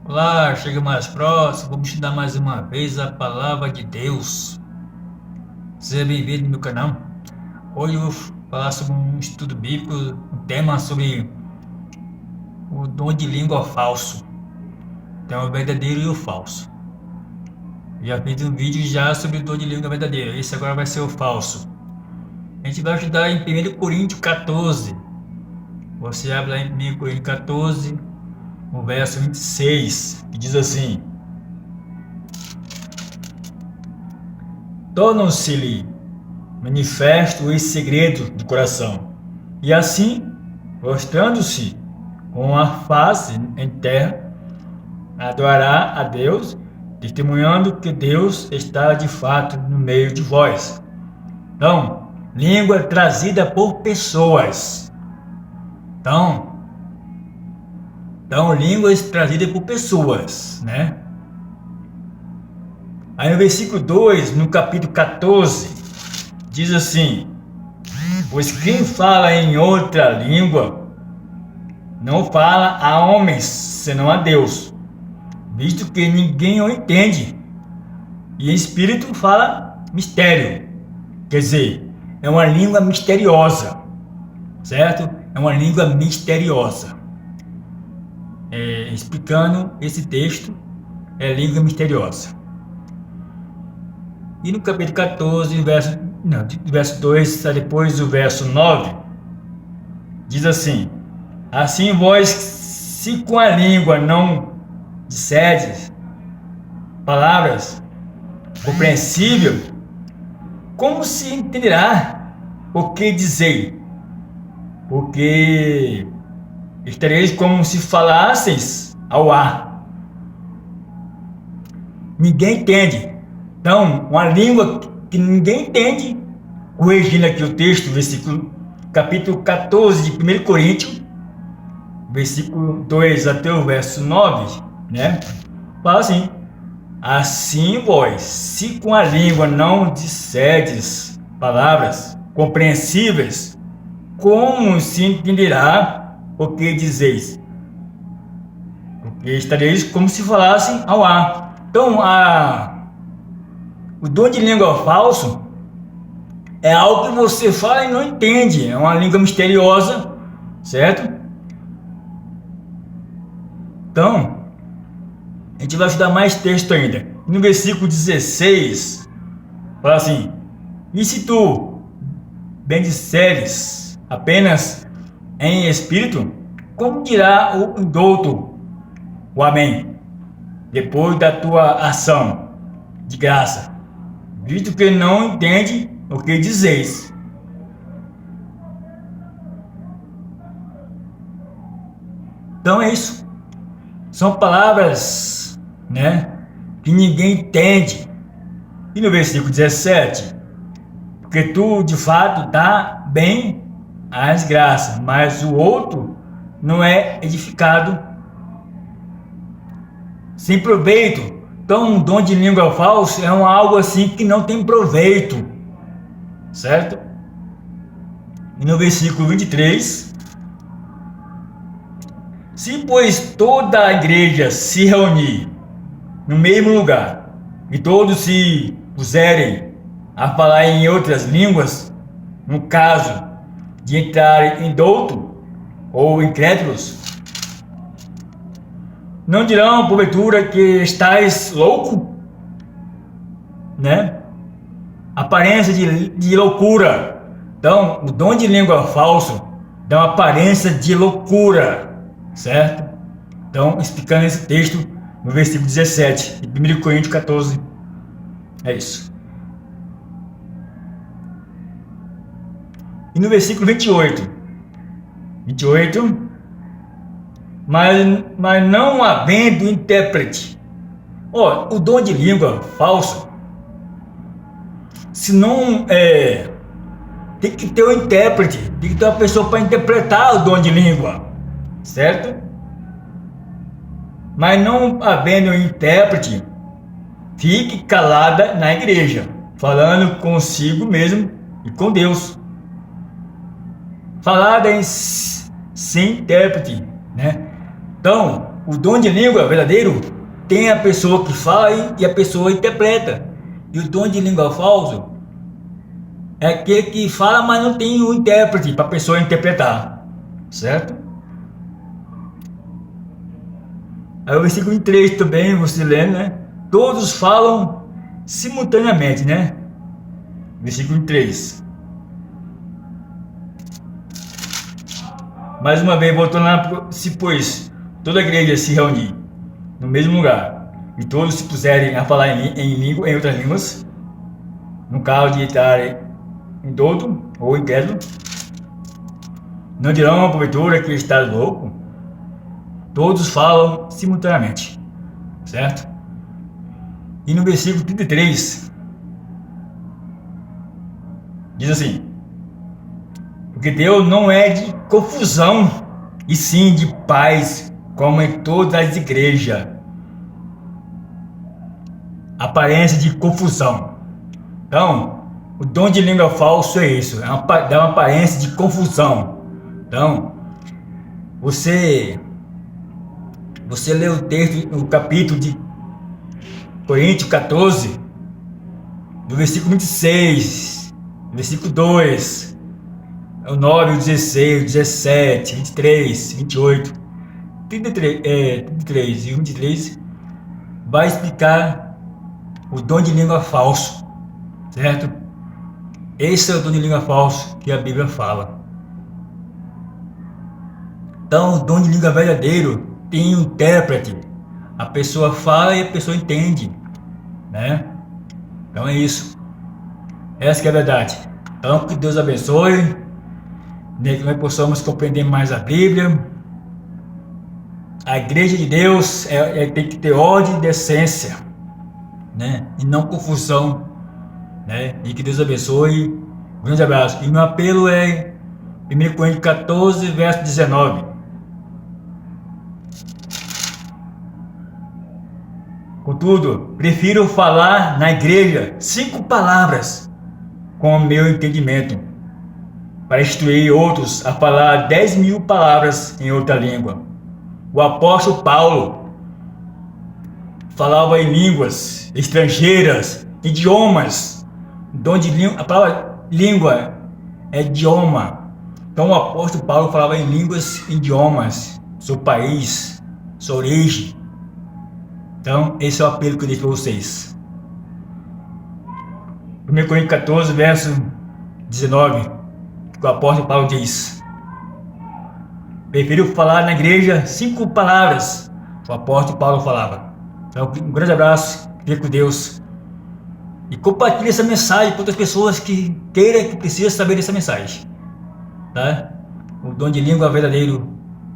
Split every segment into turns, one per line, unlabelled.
Olá, chega mais próximo. Vamos estudar mais uma vez a palavra de Deus. Seja bem-vindo no meu canal. Hoje eu vou falar sobre um estudo bíblico, um tema sobre o dom de língua falso. Tem o verdadeiro e o falso. Já fiz um vídeo já sobre o dom de língua verdadeiro. Esse agora vai ser o falso. A gente vai estudar em 1 Coríntios 14. Você abre lá em 1 Coríntios 14, o verso 26, que diz assim: tornam-se-lhe manifesto esse segredo do coração, e assim, mostrando-se com a face em terra, adorará a Deus, testemunhando que Deus está de fato no meio de vós. Então, língua trazida por pessoas. Então, línguas trazidas por pessoas, né? Aí no versículo 2, no capítulo 14, diz assim: pois quem fala em outra língua não fala a homens, senão a Deus, visto que ninguém o entende. E em espírito fala mistério. Quer dizer, é uma língua misteriosa, certo? É uma língua misteriosa. Explicando esse texto, é língua misteriosa. E no capítulo 14, verso 2, depois do verso 9, diz assim: assim vós, se com a língua não disserdes palavras compreensível, como se entenderá o que dizei? Porque estareis como se falasseis ao ar. Ninguém entende. Então, uma língua que ninguém entende, corrigindo aqui o texto, capítulo 14 de 1 Coríntios, versículo 2 até o verso 9, né? Fala assim: assim vós, se com a língua não disserdes palavras compreensíveis, como se entenderá o que dizeis? Porque estareis como se falassem ao ar. Então, o dom de língua falso é algo que você fala e não entende. É uma língua misteriosa, certo? Então, a gente vai estudar mais texto ainda. No versículo 16, fala assim: e se tu bendisseres apenas em espírito, como dirá o indouto o amém, depois da tua ação de graça, visto que não entende o que dizeis? Então é isso. São palavras, né, que ninguém entende. E no versículo 17, porque tu de fato dá bem as graças, mas o outro não é edificado, sem proveito. Então, um dom de língua falsa é algo assim que não tem proveito, certo? E no versículo 23, se pois toda a igreja se reunir no mesmo lugar e todos se puserem a falar em outras línguas, no caso de entrar em douto ou incrédulos, não dirão porventura que estáis louco, né? Aparência de loucura. Então, o dom de língua falso dá uma aparência de loucura, certo? Então, explicando esse texto no versículo 17 de 1 Coríntios 14, é isso. E no versículo 28, mas não havendo intérprete. O dom de língua falso, se não tem que ter um intérprete, tem que ter uma pessoa para interpretar o dom de língua, certo? Mas não havendo intérprete, fique calada na igreja, falando consigo mesmo e com Deus. Falada sem intérprete, né? Então, o dom de língua verdadeiro tem a pessoa que fala e a pessoa interpreta. E o dom de língua falso é aquele que fala, mas não tem o intérprete para a pessoa interpretar. Certo? Aí o versículo 3 também, você lendo, né? Todos falam simultaneamente, né? Versículo 3. Mais uma vez, voltando lá, se pois toda a igreja se reunir no mesmo lugar e todos se puserem a falar em outras línguas, no caso de estar em todo ou incrédulo, não dirão porventura que está louco? Todos falam simultaneamente, certo? E no versículo 33 diz assim: porque Deus não é de confusão, e sim de paz, como em todas as igrejas. Aparência de confusão. Então, o dom de língua falso é isso, dá uma aparência de confusão. Então, você lê o texto, o capítulo de Coríntios 14, do versículo 26, versículo 2, o 9, o 16, o 17, 23, 28, 33 e 23, vai explicar o dom de língua falso, certo? Esse é o dom de língua falso que a Bíblia fala. Então, o dom de língua verdadeiro tem um intérprete. A pessoa fala e a pessoa entende, né? Então é isso. Essa que é a verdade. Então, que Deus abençoe, né, que nós possamos compreender mais a Bíblia. A igreja de Deus tem que ter ordem e decência, né? E não confusão, né? E que Deus abençoe. Um grande abraço. E meu apelo é 1 Coríntios 14, verso 19. Contudo, prefiro falar na igreja 5 palavras com o meu entendimento, para instruir outros a falar 10.000 palavras em outra língua. O apóstolo Paulo falava em línguas estrangeiras, idiomas. Dom de língua, a palavra língua é idioma. Então o apóstolo Paulo falava em línguas, idiomas, seu país, sua origem. Então, esse é o apelo que eu deixo para vocês. 1 Coríntios 14, verso 19, que o apóstolo Paulo diz: prefiro falar na igreja 5 palavras. O apóstolo Paulo falava. Então, um grande abraço, fique com Deus. E compartilhe essa mensagem com outras pessoas que queiram, que precisam saber dessa mensagem. Tá? O dom de língua verdadeiro,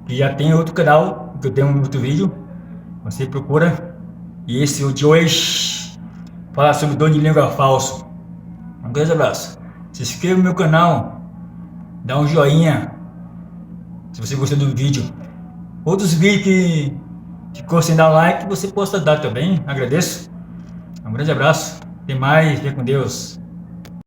que já tem outro canal, que eu tenho um outro vídeo. Você procura. E esse o de hoje fala sobre o dom de língua falso. Um grande abraço. Se inscreva no meu canal, dá um joinha se você gostou do vídeo. Outros vídeos que ficou sem dar like, você possa dar também. Agradeço. Um grande abraço. Até mais. Fique com Deus.